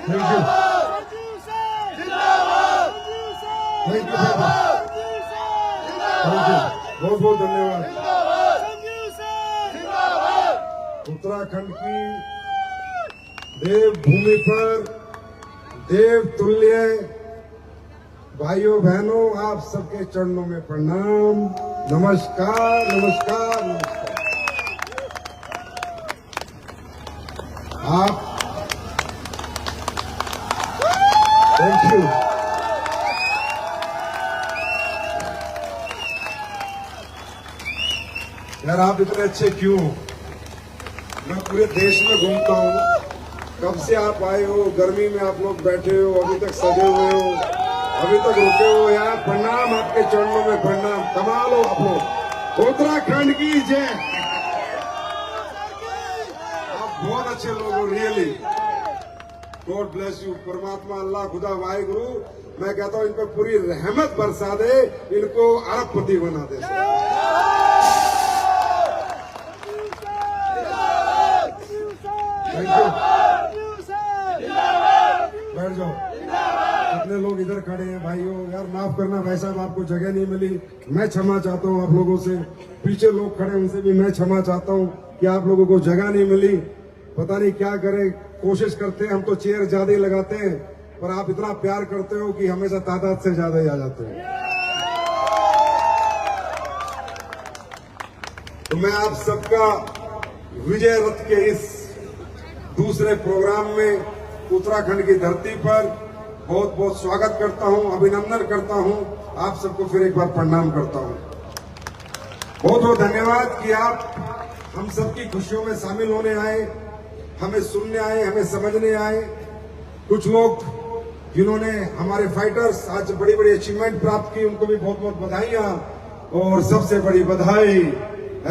Thank you, thank you, बहुत बहुत धन्यवाद। उत्तराखंड की देवभूमि पर देव तुल्य भाइयों बहनों, आप सबके चरणों में प्रणाम। नमस्कार, नमस्कार, नमस्कार। आप थैंक यू। यार आप इतने अच्छे क्यों? मैं पूरे देश में घूमता हूँ, कब से आप आए हो, गर्मी में आप लोग बैठे हो, अभी तक सजे हुए हो, अभी तक रुके हो। यार प्रणाम, आपके चरणों में प्रणाम। कमाल हो आप लोग। उत्तराखंड की जय। आप बहुत अच्छे लोग हो, रियली। God bless you. परमात्मा अल्लाह खुदा वाहिगुरु, मैं कहता हूँ इन पर पूरी रहमत बरसा दे, इनको अरबपति बना दे। Thank you. बैठ जाओ। कितने लोग इधर खड़े हैं भाइयों, यार माफ करना भाई साहब, आपको जगह नहीं मिली, मैं क्षमा चाहता हूँ आप लोगों से। पीछे लोग खड़े उनसे भी मैं क्षमा चाहता हूँ कि आप लोगों को जगह नहीं मिली। पता नहीं क्या करें, कोशिश करते हैं, हम तो चेयर ज्यादा ही लगाते हैं, पर आप इतना प्यार करते हो कि हमेशा तादाद से ज्यादा ही आ जाते हैं। तो मैं आप सबका विजय रथ के इस दूसरे प्रोग्राम में उत्तराखंड की धरती पर बहुत बहुत स्वागत करता हूं, अभिनंदन करता हूं। आप सबको फिर एक बार प्रणाम करता हूं। बहुत बहुत धन्यवाद कि आप हम सबकी खुशियों में शामिल होने आए, हमें सुनने आए, हमें समझने आए। कुछ लोग जिन्होंने हमारे फाइटर्स आज बड़ी बड़ी अचीवमेंट प्राप्त की, उनको भी बहुत बहुत बधाइयां। और सबसे बड़ी बधाई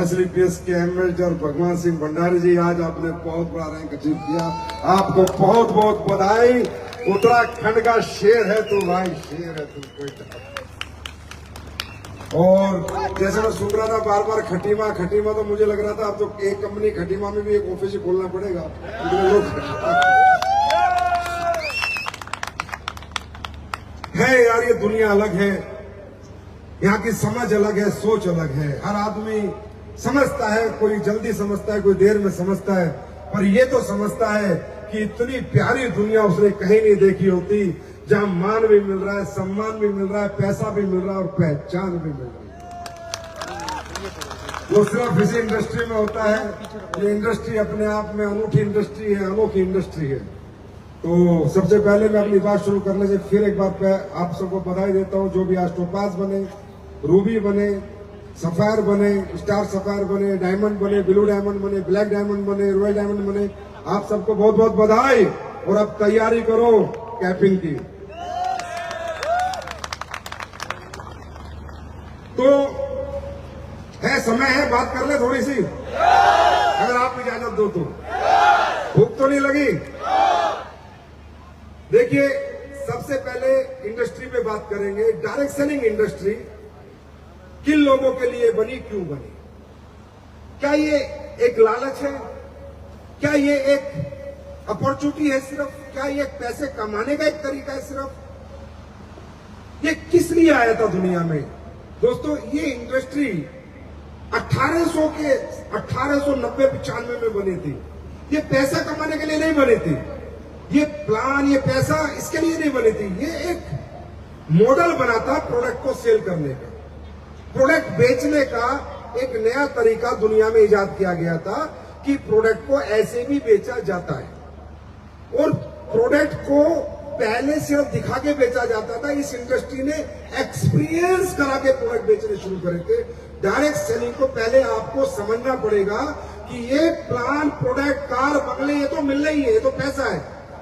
एसलीपीएस के एम्बेसडर भगवान सिंह भंडारी जी, आज आपने बहुत बड़ा रैंक अचीव किया, आपको बहुत बहुत बधाई। उत्तराखंड का शेर है तो भाई, शेर है तुम कोई। और जैसे मैं सुन रहा था बार बार खटीमा खटीमा, तो मुझे लग रहा था अब तो एक कंपनी खटीमा में भी एक ऑफिस ही खोलना पड़ेगा। है यार, ये दुनिया अलग है, यहाँ की समझ अलग है, सोच अलग है। हर आदमी समझता है, कोई जल्दी समझता है, कोई देर में समझता है, पर ये तो समझता है कि इतनी प्यारी दुनिया उसने कहीं नहीं देखी होती, जहां मान भी मिल रहा है, सम्मान भी मिल रहा है, पैसा भी मिल रहा है और पहचान भी मिल रही है। वो सिर्फ इसी इंडस्ट्री में होता है। ये इंडस्ट्री अपने आप में अनूठी इंडस्ट्री है, अनोखी इंडस्ट्री है। तो सबसे पहले मैं अपनी बात शुरू करने से फिर एक बार आप सबको बधाई देता हूँ। जो भी आज टोपाज बने, रूबी बने, सफायर बने, स्टार सफायर बने, डायमंड बने, ब्लू डायमंड बने, ब्लैक डायमंड बने, रॉयल डायमंड बने, आप सबको बहुत बहुत बधाई। और अब तैयारी करो कैपिंग की। तो है, समय है, बात कर ले थोड़ी सी, अगर आप इजाजत दो तो। भूख तो नहीं लगी? देखिए, सबसे पहले इंडस्ट्री पे बात करेंगे। डायरेक्ट सेलिंग इंडस्ट्री किन लोगों के लिए बनी, क्यों बनी? क्या ये एक लालच है? क्या ये एक अपॉर्चुनिटी है सिर्फ? क्या ये पैसे कमाने का एक तरीका है सिर्फ? ये किस लिए आया था दुनिया में? दोस्तों, ये इंडस्ट्री 1890-95 में बनी थी। ये पैसा कमाने के लिए नहीं बनी थी। ये प्लान, ये पैसा इसके लिए नहीं बनी थी। ये एक मॉडल बना था प्रोडक्ट को सेल करने का, प्रोडक्ट बेचने का एक नया तरीका दुनिया में इजाद किया गया था कि प्रोडक्ट को ऐसे भी बेचा जाता है। और प्रोडक्ट को पहले सिर्फ दिखा के बेचा जाता था। इस इंडस्ट्री ने एक्सपीरियंस करा के प्रोडक्ट बेचने शुरू करे थे। डायरेक्ट सेलिंग को पहले आपको समझना पड़ेगा कि ये प्लान, प्रोडक्ट, कार, बंगले, ये तो मिलना ही है, ये तो पैसा है,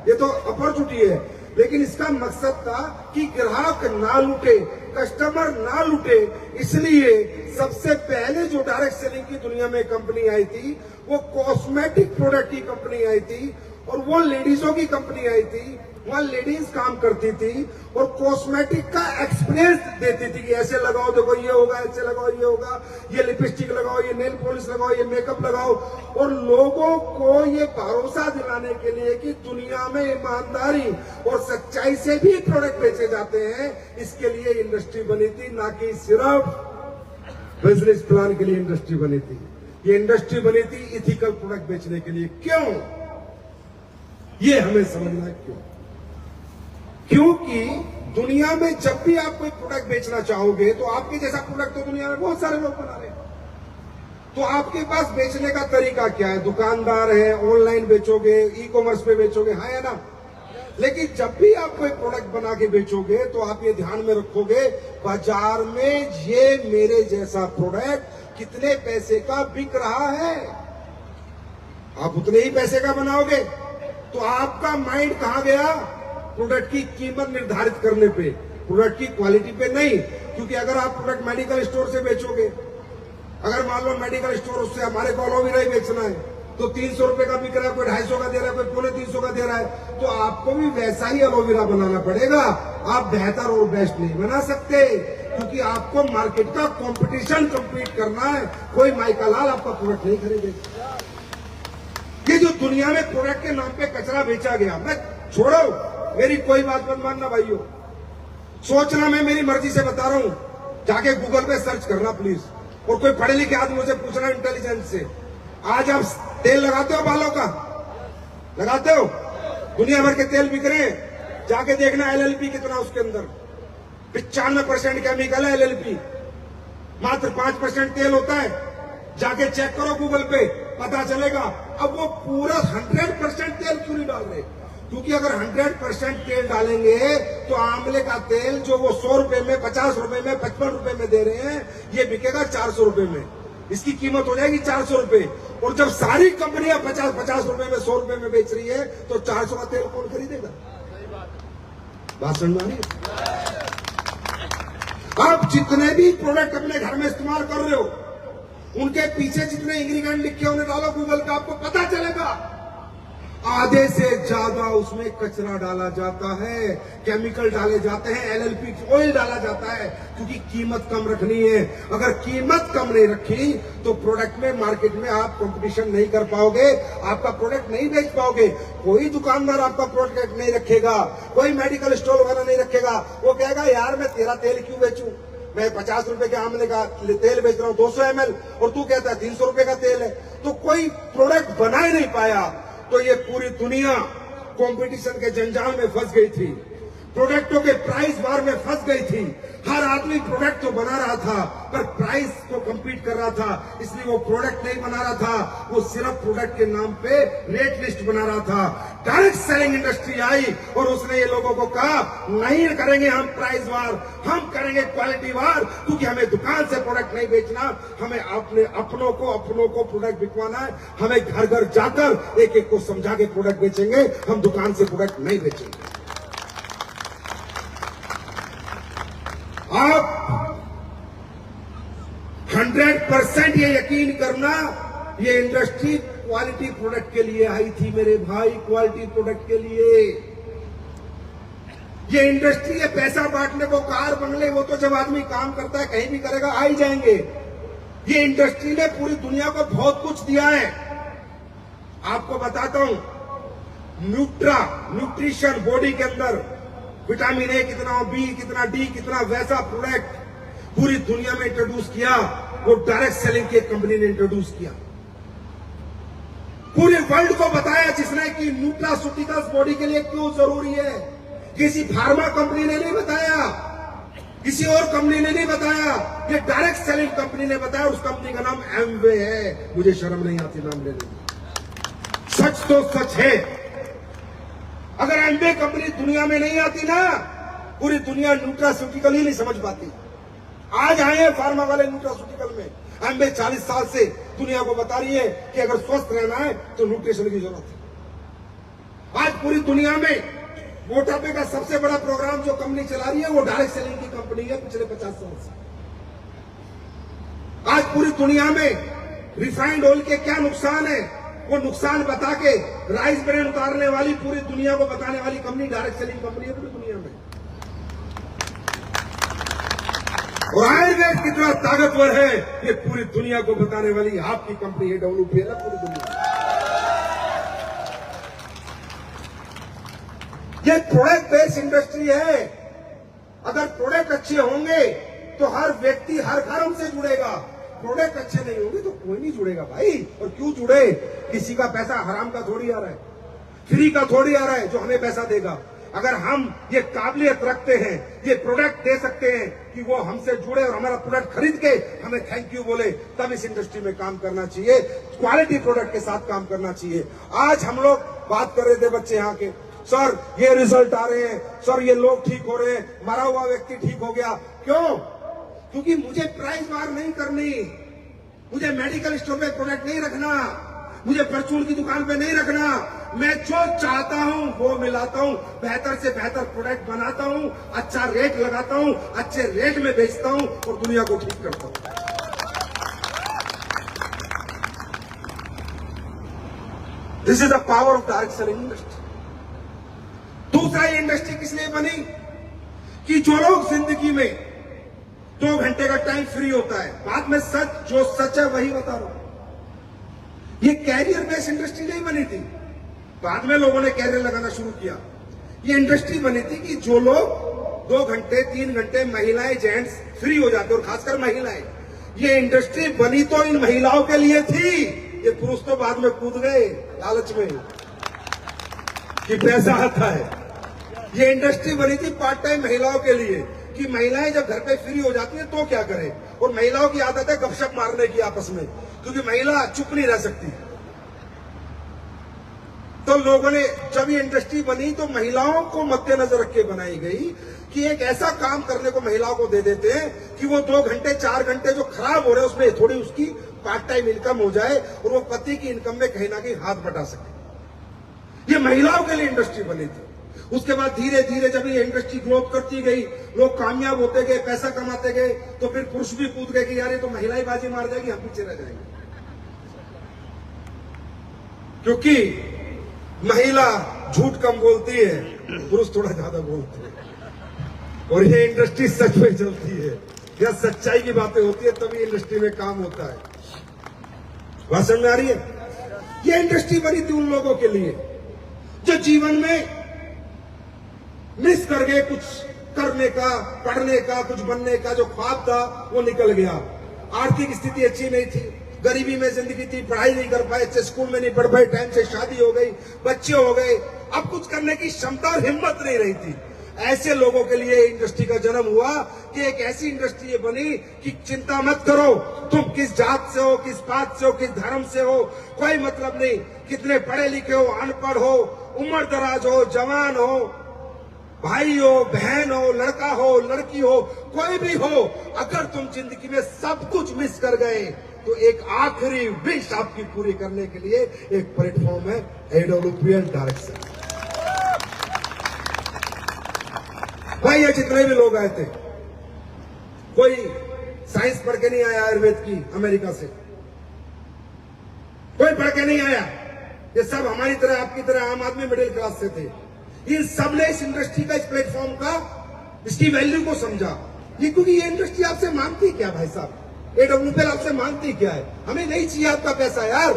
ये तो अपॉर्चुनिटी है। लेकिन इसका मकसद था कि ग्राहक ना लूटे, कस्टमर ना लूटे। इसलिए सबसे पहले जो डायरेक्ट सेलिंग की दुनिया में कंपनी आई थी, वो कॉस्मेटिक प्रोडक्ट की कंपनी आई थी। और वो लेडीजों की कंपनी आई थी, वहां लेडीज काम करती थी और कॉस्मेटिक का एक्सपीरियंस देती थी कि ऐसे लगाओ, देखो ये होगा, ऐसे लगाओ ये होगा, ये लिपस्टिक लगाओ, ये नेल पॉलिश लगाओ, ये मेकअप लगाओ। और लोगों को ये भरोसा दिलाने के लिए कि दुनिया में ईमानदारी और सच्चाई से भी प्रोडक्ट बेचे जाते हैं, इसके लिए इंडस्ट्री बनी थी, ना कि सिर्फ बिजनेस प्लान के लिए इंडस्ट्री बनी थी। ये इंडस्ट्री बनी थी इथिकल प्रोडक्ट बेचने के लिए। क्यों? ये हमें समझना है क्यों। क्योंकि दुनिया में जब भी आप कोई प्रोडक्ट बेचना चाहोगे तो आपके जैसा प्रोडक्ट तो दुनिया में बहुत सारे लोग बना रहे हैं, तो आपके पास बेचने का तरीका क्या है? दुकानदार है, ऑनलाइन बेचोगे, ई कॉमर्स पे बेचोगे, हाँ है ना। लेकिन जब भी आप कोई प्रोडक्ट बना के बेचोगे तो आप ये ध्यान में रखोगे बाजार में ये मेरे जैसा प्रोडक्ट कितने पैसे का बिक रहा है। आप उतने ही पैसे का बनाओगे तो आपका माइंड कहां गया? प्रोडक्ट की कीमत निर्धारित करने पे, प्रोडक्ट की क्वालिटी पे नहीं। क्योंकि अगर आप प्रोडक्ट मेडिकल स्टोर से बेचोगे, अगर मान लो मेडिकल स्टोर उससे हमारे को एलोवेरा ही बेचना है तो 300 रुपए का बिक रहा है, कोई 250 का दे रहा है, कोई 350 का दे रहा है, तो आपको भी वैसा ही एलोवेरा बनाना पड़ेगा। आप बेहतर और बेस्ट नहीं बना सकते क्योंकि आपको मार्केट का कंपटीशन कंप्लीट करना है। कोई माइका लाल आपका प्रोडक्ट नहीं खरीदेगा। ये जो दुनिया में प्रोडक्ट के नाम पे कचरा बेचा गया, मैं छोड़ो, मेरी कोई बात मत मानना भाइयों, सोचना, मैं मेरी मर्जी से बता रहा हूं, जाके गूगल पे सर्च करना प्लीज। और कोई पढ़े लिखे आदमी मुझे पूछना इंटेलिजेंस से, आज आप तेल लगाते हो बालों का? लगाते हो? दुनिया भर के तेल बिक रहे हैं, जाके देखना एलएलपी कितना उसके अंदर। 95% केमिकल है एलएलपी, मात्र 5% तेल होता है। जाके चेक करो गूगल पे, पता चलेगा। अब वो पूरा 100% तेल क्यों नहीं डाल रहे? क्योंकि अगर 100% तेल डालेंगे तो आंवले का तेल जो वो 100 रुपए में, 50 रुपए में, 55 रुपए में दे रहे हैं, ये बिकेगा 400 रुपए में। इसकी कीमत हो जाएगी 400 रुपए। और जब सारी कंपनियां 50-50 रुपए में, 100 रुपए में बेच रही है तो 400 का तेल कौन खरीदेगा? बात समझ में आ रही है? आप जितने भी प्रोडक्ट अपने घर में इस्तेमाल कर रहे हो, उनके पीछे जितने इंग्रीडिएंट लिखे उन्हें डालो गूगल पे, आपको पता चलेगा आधे से ज्यादा उसमें कचरा डाला जाता है, केमिकल डाले जाते हैं, एलएलपी ऑयल डाला जाता है, क्योंकि कीमत कम रखनी है। अगर कीमत कम नहीं रखी तो प्रोडक्ट में, मार्केट में आप कंपटीशन नहीं कर पाओगे, आपका प्रोडक्ट नहीं बेच पाओगे। कोई दुकानदार आपका प्रोडक्ट नहीं रखेगा, कोई मेडिकल स्टोर वाला नहीं रखेगा। वो कहेगा यार मैं तेरा तेल क्यों बेचूं, मैं 50 रुपए के आंवले का तेल बेच रहा हूं 200 ml और तू कहता है 300 रुपए का तेल है। तो कोई प्रोडक्ट बना ही नहीं पाया। तो ये पूरी दुनिया कंपटीशन के जंजाल में फंस गई थी, प्रोडक्टों के प्राइस वार में फंस गई थी। हर आदमी प्रोडक्ट तो बना रहा था पर प्राइस को compete कर रहा था, इसलिए वो प्रोडक्ट नहीं बना रहा था, वो सिर्फ प्रोडक्ट के नाम पे रेट लिस्ट बना रहा था। डायरेक्ट सेलिंग इंडस्ट्री आई और उसने ये लोगों को कहा नहीं करेंगे हम प्राइस वार, हम करेंगे क्वालिटी वार, क्योंकि हमें दुकान से प्रोडक्ट नहीं बेचना, हमें अपने अपनों को प्रोडक्ट बिकवाना है। हमें घर घर जाकर एक एक को समझा के प्रोडक्ट बेचेंगे, हम दुकान से प्रोडक्ट नहीं बेचेंगे। आप 100% ये यकीन करना, ये इंडस्ट्री क्वालिटी प्रोडक्ट के लिए आई थी मेरे भाई, क्वालिटी प्रोडक्ट के लिए। ये इंडस्ट्री है पैसा बांटने को, कार बंगले वो तो जब आदमी काम करता है कहीं भी करेगा आ ही जाएंगे। ये इंडस्ट्री ने पूरी दुनिया को बहुत कुछ दिया है। आपको बताता हूं, न्यूट्रिशन बॉडी के अंदर विटामिन ए कितना, बी कितना, डी कितना, वैसा प्रोडक्ट पूरी दुनिया में इंट्रोड्यूस किया। वो डायरेक्ट सेलिंग की कंपनी ने इंट्रोड्यूस किया, पूरे वर्ल्ड को बताया जिसने कि न्यूट्रास्यूटिकल्स बॉडी के लिए क्यों जरूरी है। किसी फार्मा कंपनी ने नहीं बताया, किसी और कंपनी ने नहीं बताया, ये डायरेक्ट सेलिंग कंपनी ने बताया। उस कंपनी का नाम एमवे है। मुझे शर्म नहीं आती नाम लेने में, सच तो सच है। अगर एमवे कंपनी दुनिया में नहीं आती ना, पूरी दुनिया न्यूट्रास्यूटिकल ही नहीं समझ पाती। आज आए हैं फार्मा वाले न्यूट्रास्यूटिकल में। एमवे 40 साल से दुनिया को बता रही है कि अगर स्वस्थ रहना है तो न्यूट्रिशन की जरूरत है। आज पूरी दुनिया में मोटापे का सबसे बड़ा प्रोग्राम जो कंपनी चला रही है वो डायरेक्ट सेलिंग की कंपनी है पिछले 50 साल से। आज पूरी दुनिया में रिफाइंड ऑयल के क्या नुकसान है, वो नुकसान बता के राइस ब्रेन उतारने वाली, पूरी दुनिया को बताने वाली कंपनी डायरेक्ट सेलिंग कंपनी है पूरी दुनिया में। और आयुर्वेद कितना ताकतवर है ये पूरी दुनिया को बताने वाली आपकी कंपनी है WPL पूरी दुनिया में। ये प्रोडक्ट बेस्ड इंडस्ट्री है। अगर प्रोडक्ट अच्छे होंगे तो हर व्यक्ति, हर घर हमसे जुड़ेगा। प्रोडक्ट अच्छे नहीं होंगे तो कोई नहीं जुड़ेगा भाई। और क्यों जुड़े? किसी का पैसा हराम का थोड़ी आ रहा है, फ्री का थोड़ी आ रहा है जो हमें पैसा देगा। अगर हम ये काबिलियत रखते हैं, ये प्रोडक्ट दे सकते हैं कि वो हमसे जुड़े और हमारा प्रोडक्ट खरीद के हमें थैंक यू बोले, तब इस इंडस्ट्री में काम करना चाहिए। क्वालिटी प्रोडक्ट के साथ काम करना चाहिए। आज हम लोग बात कर रहे थे बच्चे यहाँ के, सर ये रिजल्ट आ रहे हैं, सर ये लोग ठीक हो रहे हैं, मरा हुआ व्यक्ति ठीक हो गया। क्यों? क्योंकि मुझे प्राइस वार नहीं करनी, मुझे मेडिकल स्टोर पे प्रोडक्ट नहीं रखना, मुझे परचून की दुकान पे नहीं रखना। मैं जो चाहता हूं वो मिलाता हूं, बेहतर से बेहतर प्रोडक्ट बनाता हूं, अच्छा रेट लगाता हूं, अच्छे रेट में बेचता हूं और दुनिया को ठीक करता हूं। This is the power of direct selling industry. दूसरा ये इंडस्ट्री किस लिए बनी कि जो लोग जिंदगी में 2 घंटे का टाइम फ्री होता है, बाद में सच जो सच है वही बता रहा हूं। ये कैरियर बेस्ड इंडस्ट्री नहीं बनी थी, बाद में लोगों ने कैरियर लगाना शुरू किया। ये इंडस्ट्री बनी थी कि जो लोग 2 घंटे 3 घंटे, महिलाएं जेंट्स फ्री हो जाते, और खासकर महिलाएं। ये इंडस्ट्री बनी तो इन महिलाओं के लिए थी। ये पुरुष तो बाद में कूद गए लालच में कि पैसा आता है। ये इंडस्ट्री बनी थी पार्ट टाइम महिलाओं के लिए कि महिलाएं जब घर पे फ्री हो जाती हैं तो क्या करें। और महिलाओं की आदत है गपशप मारने की आपस में, क्योंकि महिला चुप नहीं रह सकती। तो लोगों ने जब ये इंडस्ट्री बनी तो महिलाओं को मद्देनजर रख के बनाई गई कि एक ऐसा काम करने को महिलाओं को दे देते हैं कि वो 2 घंटे 4 घंटे जो खराब हो रहे हैं उसमें थोड़ी उसकी पार्ट टाइम इनकम हो जाए और वो पति की इनकम में कहीं ना कहीं हाथ बटा सके। ये महिलाओं के लिए इंडस्ट्री बनी थी। उसके बाद धीरे धीरे जब ये इंडस्ट्री ग्रोथ करती गई, लोग कामयाब होते गए, पैसा कमाते गए, तो फिर पुरुष भी कूद गए कि यार ये तो महिला बाजी मार जाएगी, हम पीछे रह जाएंगे। क्योंकि महिला झूठ कम बोलती है, पुरुष थोड़ा ज्यादा बोलते हैं। और ये इंडस्ट्री सच में चलती है, या सच्चाई की बातें होती है तभी इंडस्ट्री में काम होता है। बात समझ में आ रही है? ये इंडस्ट्री बनी थी उन लोगों के लिए जो जीवन में मिस कर गए, कुछ करने का, पढ़ने का, कुछ बनने का जो ख्वाब था वो निकल गया। आर्थिक स्थिति अच्छी नहीं थी, गरीबी में जिंदगी थी, पढ़ाई नहीं कर पाए, अच्छे स्कूल में नहीं पढ़ पाए, टाइम से शादी हो गई, बच्चे हो गए, अब कुछ करने की क्षमता और हिम्मत नहीं रही थी। ऐसे लोगों के लिए इंडस्ट्री का जन्म हुआ कि एक ऐसी इंडस्ट्री बनी कि चिंता मत करो, तुम किस जात से हो, किस बात से हो, किस धर्म से हो, कोई मतलब नहीं। कितने पढ़े लिखे हो, अनपढ़ हो, उम्र दराज हो, जवान हो, भाई हो, बहन हो, लड़का हो, लड़की हो, कोई भी हो, अगर तुम जिंदगी में सब कुछ मिस कर गए तो एक आखिरी विश आपकी पूरी करने के लिए एक प्लेटफॉर्म है AWPL डायरेक्ट सेलिंग। भाई ये जितने भी लोग आए थे, कोई साइंस पढ़ के नहीं आया आयुर्वेद की अमेरिका से, कोई पढ़ के नहीं आया। ये सब हमारी तरह, आपकी तरह आम आदमी मिडिल क्लास से थे। इन सब ने इस इंडस्ट्री का, इस प्लेटफॉर्म का, इसकी वैल्यू को समझा। ये क्योंकि ये इंडस्ट्री आपसे मांगती क्या भाई साहब, AWPL आपसे मांगती क्या है? हमें नहीं चाहिए आपका पैसा यार,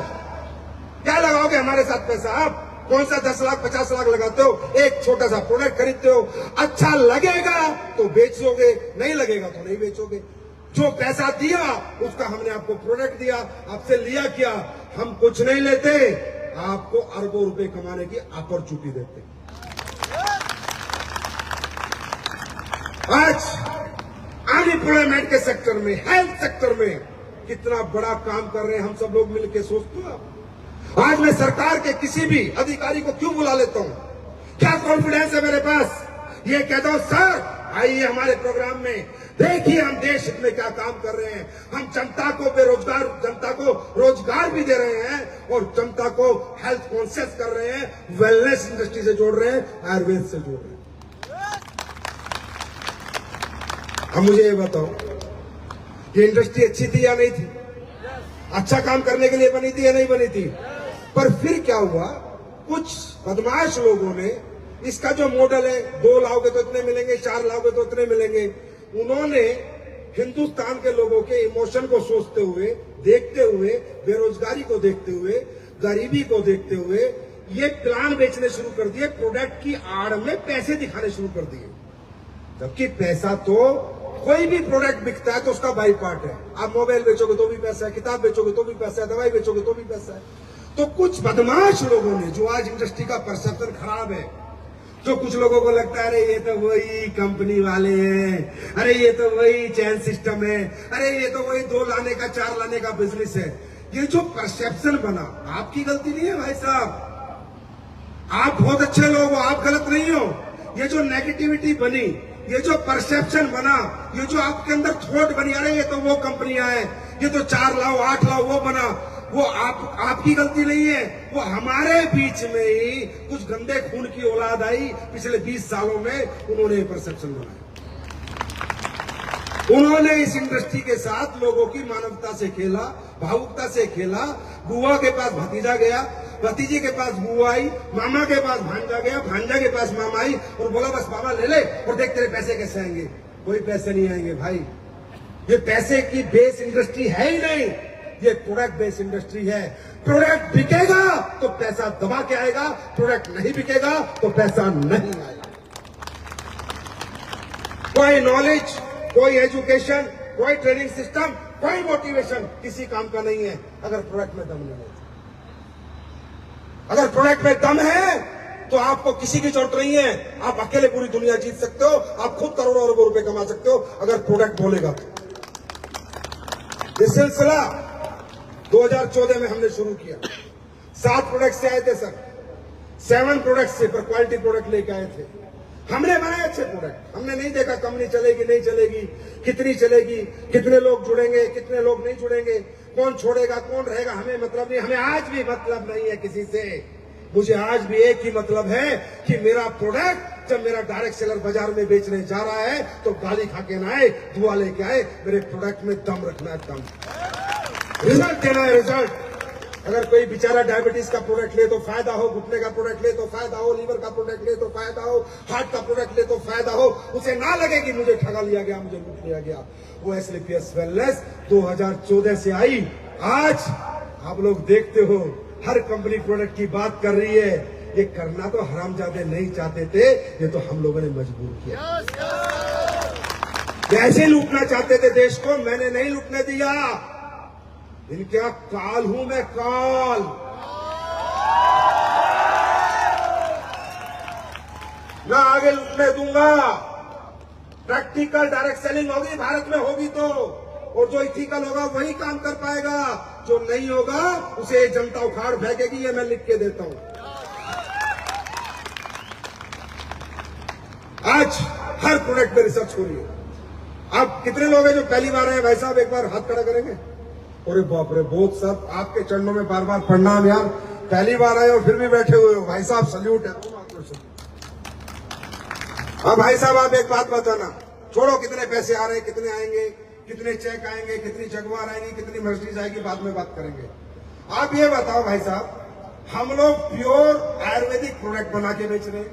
क्या लगाओगे हमारे साथ पैसा? आप कौन सा 10 लाख 50 लाख लगाते हो, एक छोटा सा प्रोडक्ट खरीदते हो, अच्छा लगेगा तो बेचोगे, नहीं लगेगा तो नहीं बेचोगे। जो पैसा दिया उसका हमने आपको प्रोडक्ट दिया, आपसे लिया क्या? हम कुछ नहीं लेते, आपको अरबों रुपए कमाने की अपॉर्चुनिटी देते। आज अनएम्प्लॉयमेंट के सेक्टर में, हेल्थ सेक्टर में कितना बड़ा काम कर रहे हैं हम सब लोग मिलकर, सोचते हो आप? आज मैं सरकार के किसी भी अधिकारी को क्यों बुला लेता हूं? क्या कॉन्फिडेंस है मेरे पास? ये कहता हूं सर आइए हमारे प्रोग्राम में, देखिए हम देश हित में क्या काम कर रहे हैं। हम जनता को बेरोजगार, जनता को रोजगार भी दे रहे हैं और जनता को हेल्थ कॉन्शियस कर रहे हैं, वेलनेस इंडस्ट्री से जोड़ रहे हैं, आयुर्वेद से जोड़ रहे हैं। अब मुझे ये बताओ, ये इंडस्ट्री अच्छी थी या नहीं थी? अच्छा काम करने के लिए बनी थी या नहीं बनी थी? पर फिर क्या हुआ, कुछ बदमाश लोगों ने इसका जो मॉडल है 2 लाओगे तो इतने मिलेंगे, 4 लाओगे तो इतने मिलेंगे, उन्होंने हिंदुस्तान के लोगों के इमोशन को सोचते हुए, देखते हुए, बेरोजगारी को देखते हुए, गरीबी को देखते हुए ये प्लान बेचने शुरू कर दिए, प्रोडक्ट की आड़ में पैसे दिखाने शुरू कर दिए। जबकि पैसा तो कोई भी प्रोडक्ट बिकता है तो उसका बाई पार्ट है। आप मोबाइल बेचोगे तो भी पैसा है, किताब बेचोगे तो भी पैसा है, दवाई बेचोगे तो भी पैसा है। तो कुछ बदमाश लोगों ने, जो आज इंडस्ट्री का परसेप्शन खराब है, जो कुछ लोगों को लगता है अरे ये तो वही कंपनी वाले हैं, अरे ये तो वही चैन सिस्टम है, अरे ये तो वही 2 लाने का 4 लाने का बिजनेस है, ये जो परसेप्शन बना, आपकी गलती नहीं है भाई साहब, आप बहुत अच्छे लोग हो, आप गलत नहीं हो। ये जो नेगेटिविटी बनी, ये जो परसेप्शन बना, ये जो आपके अंदर थॉट बनी, अरे ये तो वो कंपनियां हैं, ये तो 4 लाओ 8 लाओ, वो बना, वो आपकी गलती नहीं है। वो हमारे बीच में ही कुछ गंदे खून की औलाद आई, पिछले 20 सालों में उन्होंने ये परसेप्शन बनाया। उन्होंने इस इंडस्ट्री के साथ लोगों की मानवता से खेला, भावुकता से खेला। बुआ के पास भतीजा गया, भतीजे के पास बुआ आई, मामा के पास भांजा गया, भांजा के पास मामा आई और बोला बस बाबा ले ले और देख तेरे पैसे कैसे आएंगे। कोई पैसे नहीं आएंगे भाई, ये पैसे की बेस इंडस्ट्री है ही नहीं, ये प्रोडक्ट बेस्ड इंडस्ट्री है। प्रोडक्ट बिकेगा तो पैसा दबा के आएगा, प्रोडक्ट नहीं बिकेगा तो पैसा नहीं आएगा। कोई नॉलेज, कोई एजुकेशन, कोई ट्रेनिंग सिस्टम, कोई मोटिवेशन किसी काम का नहीं है अगर प्रोडक्ट में दम नहीं है। अगर प्रोडक्ट में दम है तो आपको किसी की जरूरत नहीं है, आप अकेले पूरी दुनिया जीत सकते हो, आप खुद करोड़ों अरबों रुपए कमा सकते हो अगर प्रोडक्ट बोलेगा तो। ये सिलसिला 2014 में हमने शुरू किया। 7 प्रोडक्ट से आए थे सर, 7 प्रोडक्ट से, पर क्वालिटी प्रोडक्ट लेके आए थे। हमने बनाए अच्छे प्रोडक्ट, हमने नहीं देखा कंपनी चलेगी नहीं चलेगी, कितनी चलेगी, कितने लोग जुड़ेंगे, कितने लोग नहीं जुड़ेंगे, कौन छोड़ेगा कौन रहेगा, हमें मतलब नहीं। हमें आज भी मतलब नहीं है किसी से। मुझे आज भी एक ही मतलब है कि मेरा प्रोडक्ट जब मेरा डायरेक्ट सेलर बाजार में बेचने जा रहा है तो गाली खा के ना आए, दुआ लेके आए, मेरे प्रोडक्ट में दम रखना है, दम, रिजल्ट देना है, रिजल्ट। अगर कोई बेचारा डायबिटीज का प्रोडक्ट ले तो फायदा हो, घुटने का प्रोडक्ट ले तो फायदा हो, लीवर का प्रोडक्ट ले तो फायदा हो, हार्ट का प्रोडक्ट ले तो फायदा हो, उसे ना लगे कि मुझे ठगा लिया गया, मुझे लूट लिया गया। वो एसलीपीएस वेलनेस 2014 से आई। आज आप लोग देखते हो हर कंपनी प्रोडक्ट की बात कर रही है। ये करना तो हरामजादे नहीं चाहते थे, ये तो हम लोगों ने मजबूर किया। कैसे लूटना चाहते थे देश को, मैंने नहीं लूटने दिया। इनका काल हूं मैं, काल। ना आगे लूटने दूंगा। प्रैक्टिकल डायरेक्ट सेलिंग होगी, भारत में होगी तो, और जो इथिकल होगा वही काम कर पाएगा, जो नहीं होगा उसे जनता उखाड़ फेंकेगी। ये मैं लिख के देता हूं। आज हर प्रोडक्ट में रिसर्च हो रही है। आप कितने लोग हैं जो पहली बार आए? भाई साहब एक बार हाथ खड़ा करेंगे। अरे बाप रे, बहुत सब आपके चरणों में बार बार प्रणाम यार। पहली बार आए और फिर भी बैठे हुए हो, भाई साहब सल्यूट है। हाँ भाई साहब, आप एक बात बताना, छोड़ो कितने पैसे आ रहे हैं, कितने आएंगे, कितने चेक आएंगे, कितनी जगवार आएंगी, कितनी मर्सिडीज आएगी, बाद में बात करेंगे। आप ये बताओ भाई साहब, हम लोग प्योर आयुर्वेदिक प्रोडक्ट बना के बेच रहे हैं,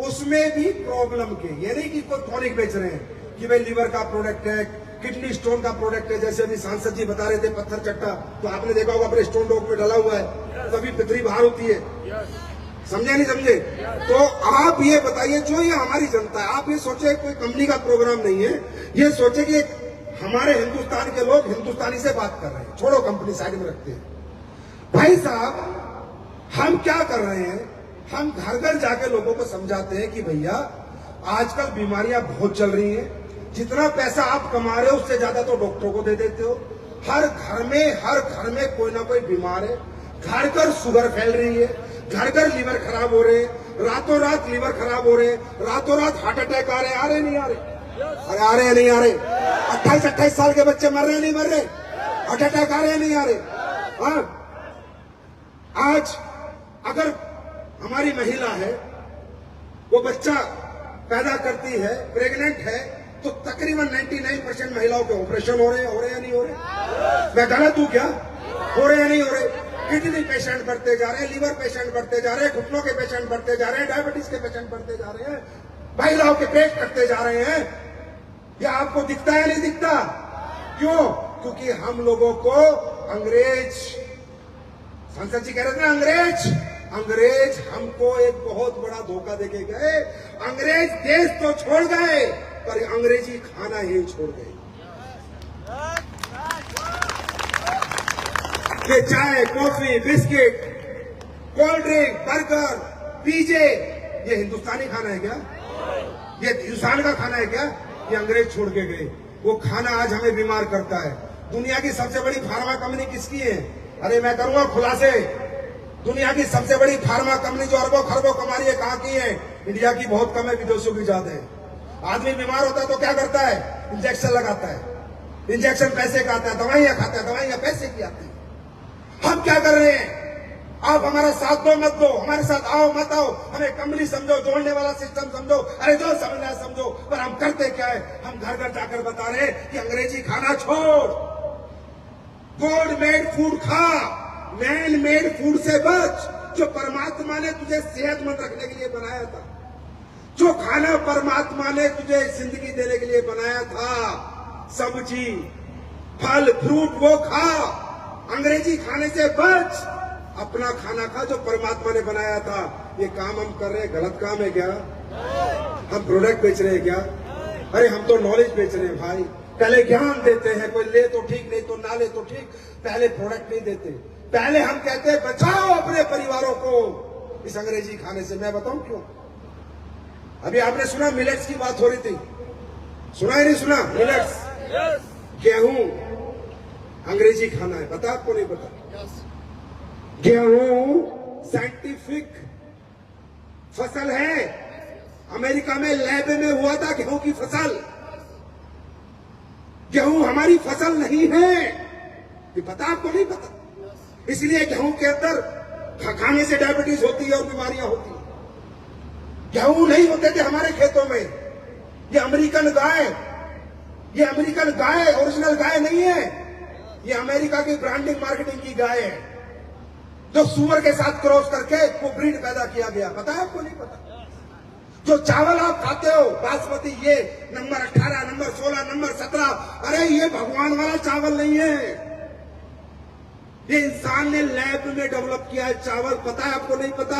उसमें भी प्रॉब्लम के, ये नहीं कि कोई टॉनिक बेच रहे हैं कि भाई लीवर का प्रोडक्ट है, किडनी स्टोन का प्रोडक्ट है। जैसे अभी सांसद जी बता रहे थे पत्थर चट्टा, तो आपने देखा होगा अपने स्टोन डॉग पे डाला हुआ है, तभी पथरी बाहर होती है। समझे नहीं समझे? तो आप ये बताइए, जो ये हमारी जनता है, आप ये सोचे कोई कंपनी का प्रोग्राम नहीं है, ये सोचे कि हमारे हिंदुस्तान के लोग हिंदुस्तानी से बात कर रहे हैं, छोड़ो कंपनी साइड में रखते हैं। भाई साहब, हम क्या कर रहे हैं, हम घर घर जाके लोगों को समझाते हैं कि भैया आजकल बीमारियां बहुत चल रही हैं, जितना पैसा आप कमा रहे हो उससे ज्यादा तो डॉक्टरों को दे देते हो। हर घर में कोई ना कोई बीमार है, घर घर शुगर फैल रही है, घर घर लीवर खराब हो रहे हैं, रातों रात लीवर खराब हो रहे हैं, रातों रात हार्ट अटैक आ रहे हैं। आ रहे नहीं आ रहे? अरे आ रहे हैं नहीं आ रहे? 28-28 साल के बच्चे मर रहे हैं नहीं मर रहे? हार्ट अटैक आ रहे हैं नहीं आ रहे? हाँ, आज अगर हमारी महिला है, वो बच्चा पैदा करती है, प्रेग्नेंट है, तो तकरीबन 99% महिलाओं के ऑपरेशन हो रहे हैं या नहीं हो रहे? मैं गलत हूं क्या? हो रहे या नहीं हो रहे? किडनी पेशेंट बढ़ते जा रहे हैं, लीवर पेशेंट बढ़ते जा रहे हैं, घुटनों के पेशेंट बढ़ते जा रहे हैं, डायबिटीज के पेशेंट बढ़ते जा रहे हैं, महिलाओं के पेट कटते जा रहे हैं। ये आपको दिखता है नहीं दिखता? क्यों? क्योंकि हम लोगों को अंग्रेज, संसद जी कह रहे थे ना, अंग्रेज हमको एक बहुत बड़ा धोखा देके गए। अंग्रेज देश तो छोड़ गए पर अंग्रेजी खाना ही छोड़ गए। ये चाय, coffee, biscuit, cold drink, burger, पिज़्ज़े, ये हिंदुस्तानी खाना है क्या? ये हिंदुस्तान का खाना है क्या? ये अंग्रेज छोड़ के गए। वो खाना आज हमें बीमार करता है। दुनिया की सबसे बड़ी फार्मा कंपनी किसकी है? अरे मैं करूंगा खुलासे। दुनिया की सबसे बड़ी फार्मा कंपनी जो अरबों खरबों कमा रही है, कहां की है? इंडिया की बहुत कम है, विदेशों की ज्यादा है। आदमी बीमार होता है तो क्या करता है? इंजेक्शन लगाता है। इंजेक्शन पैसे का आता है, दवाइयां खाता है, दवाइयां पैसे की आती है। हम क्या कर रहे हैं? आप हमारा साथ दो मत दो, हमारे साथ आओ मत आओ, हमें कंपनी समझो, जोड़ने वाला सिस्टम समझो, अरे जो समझना है समझो, पर हम करते क्या है? हम घर घर जाकर बता रहे हैं कि अंग्रेजी खाना छोड़, गॉड मेड फूड खा, मैन मेड फूड से बच। जो परमात्मा ने तुझे सेहतमंद रखने के लिए बनाया था, जो खाना परमात्मा ने तुझे जिंदगी देने के लिए बनाया था, सब्जी, फल, फ्रूट, वो खा। अंग्रेजी खाने से बच, अपना खाना खा जो परमात्मा ने बनाया था। ये काम हम कर रहे हैं, गलत काम है क्या? हम प्रोडक्ट बेच रहे हैं क्या? अरे हम तो नॉलेज बेच रहे हैं भाई। पहले ज्ञान देते हैं, कोई ले तो ठीक, नहीं तो ना ले तो ठीक, पहले प्रोडक्ट नहीं देते। पहले हम कहते हैं बचाओ अपने परिवारों को इस अंग्रेजी खाने से। मैं बताऊं क्यों? अभी आपने सुना मिलेट्स की बात हो रही थी, सुना ही नहीं सुना? मिलेट्स, गेहूं अंग्रेजी खाना है, पता आपको? नहीं पता? गेहूं साइंटिफिक फसल है। अमेरिका में लैब में हुआ था गेहूं की फसल। गेहूं हमारी फसल नहीं है, ये पता आपको? नहीं पता? इसलिए गेहूं के अंदर खाने से डायबिटीज होती है और बीमारियां होती है। गेहूं नहीं होते थे हमारे खेतों में। ये अमेरिकन गाय, ये अमेरिकन गाय ओरिजिनल गाय नहीं है, ये अमेरिका की ब्रांडिंग मार्केटिंग की गाय है, जो सुअर के साथ क्रॉस करके वो ब्रीड पैदा किया गया। पता है आपको? नहीं पता? जो चावल आप खाते हो बासमती, ये नंबर 18, नंबर 16, नंबर 17, अरे ये भगवान वाला चावल नहीं है। ये इंसान ने लैब में डेवलप किया है चावल। पता है आपको? नहीं पता?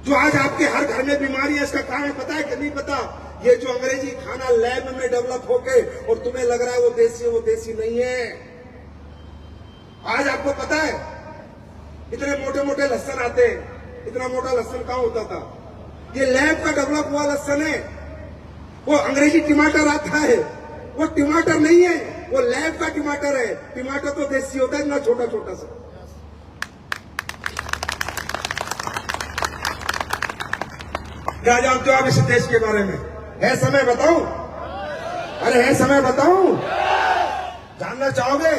जो आज आपके हर घर में बीमारी है, इसका कारण पता है कि नहीं पता? ये जो अंग्रेजी खाना लैब में डेवलप होके और तुम्हें लग रहा है वो देसी नहीं है। आज आपको पता है इतने मोटे मोटे लहसन आते हैं, इतना मोटा लहसन कहां होता था? ये लैब का डेवलप हुआ लहसन है। वो अंग्रेजी टमाटर आता है, वो टमाटर नहीं है, वो लैब का टमाटर है। टमाटर तो देसी होता है ना, छोटा छोटा सा। क्या जानते हो आप इस देश के बारे में? है समय बताऊं? अरे है समय बताऊं? जानना चाहोगे?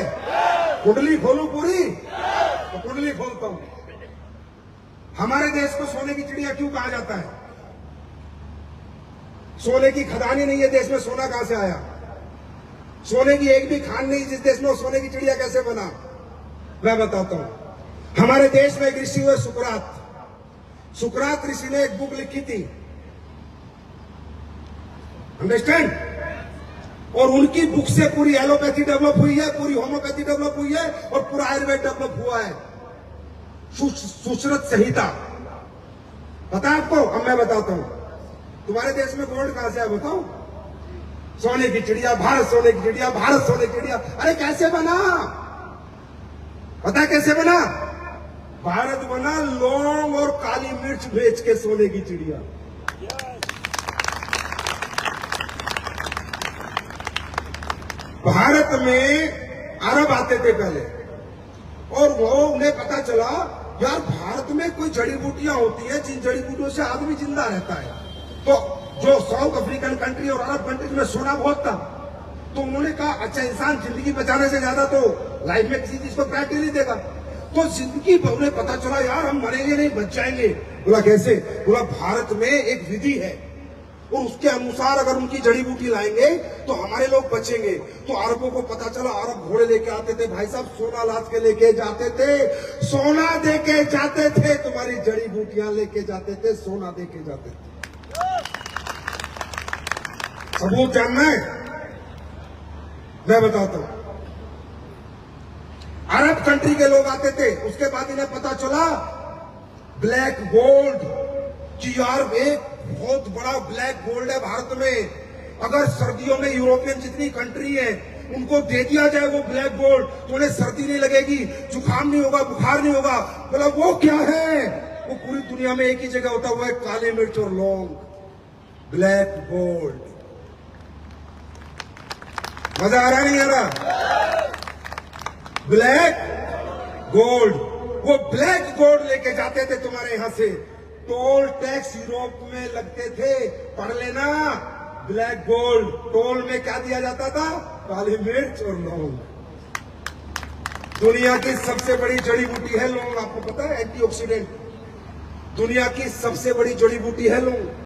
कुंडली खोलूं पूरी? तो कुंडली खोलता हूं। हमारे देश को सोने की चिड़िया क्यों कहा जाता है? सोने की खदान ही नहीं है देश में, सोना कहां से आया? सोने की एक भी खान नहीं जिस देश में, सोने की चिड़िया कैसे बना? मैं बताता हूं। हमारे देश में एक ऋषि हुए सुकरात। सुकरात ऋषि ने एक बुक लिखी थी, अंडरस्टैंड? और उनकी बुक से पूरी एलोपैथी डेवलप हुई है, पूरी होम्योपैथी डेवलप हुई है और पूरा आयुर्वेद डेवलप हुआ है। सुश्रुत संहिता, पता है आपको? अब मैं बताता हूं। तुम्हारे देश में गोल्ड कहां से है बताओ? सोने की चिड़िया, भारत सोने की चिड़िया, भारत सोने की चिड़िया। अरे कैसे बना? पता है कैसे बना? भारत बना लौंग और काली मिर्च बेच के सोने की चिड़िया। भारत में अरब आते थे पहले, और वो उन्हें पता चला यार भारत में कोई जड़ी बूटियां होती है जिन जड़ी बूटियों से आदमी जिंदा रहता है। तो जो साउथ अफ्रीकन कंट्री और अरब कंट्रीज में सोना बहुत था, तो उन्होंने कहा अच्छा इंसान जिंदगी बचाने से ज्यादा तो लाइफ में किसी चीज को प्रायोरिटी नहीं देगा। तो जिंदगी पर उन्हें पता चला यार हम मरेंगे नहीं, बच जाएंगे। बोला कैसे? बोला भारत में एक विधि है और उसके अनुसार अगर उनकी जड़ी बूटी लाएंगे तो हमारे लोग बचेंगे। तो अरबों को पता चला, अरब घोड़े लेके आते थे भाई साहब, सोना लाद के लेके जाते थे, सोना दे के जाते थे, तुम्हारी जड़ी बूटियां लेके जाते थे, सोना दे के जाते थे। सबूत जानना है? मैं बताता हूं। अरब कंट्री के लोग आते थे, उसके बाद इन्हें पता चला ब्लैक गोल्ड कि यार एक बहुत बड़ा ब्लैक गोल्ड है भारत में। अगर सर्दियों में यूरोपियन जितनी कंट्री है उनको दे दिया जाए वो ब्लैक गोल्ड, तो उन्हें सर्दी नहीं लगेगी, जुकाम नहीं होगा, बुखार नहीं होगा। बोला वो क्या है? वो पूरी दुनिया में एक ही जगह होता हुआ है, काली मिर्च और लौंग, ब्लैक गोल्ड। मजा आ रहा नहीं आ रहा? ब्लैक गोल्ड, वो ब्लैक गोल्ड लेके जाते थे तुम्हारे यहां से। टोल टैक्स यूरोप में लगते थे, पढ़ लेना। ब्लैक गोल्ड टोल में क्या दिया जाता था? काली मिर्च और लौंग। दुनिया की सबसे बड़ी जड़ी बूटी है लौंग, आपको पता है? एंटीऑक्सीडेंट, दुनिया की सबसे बड़ी जड़ी बूटी है लौंग।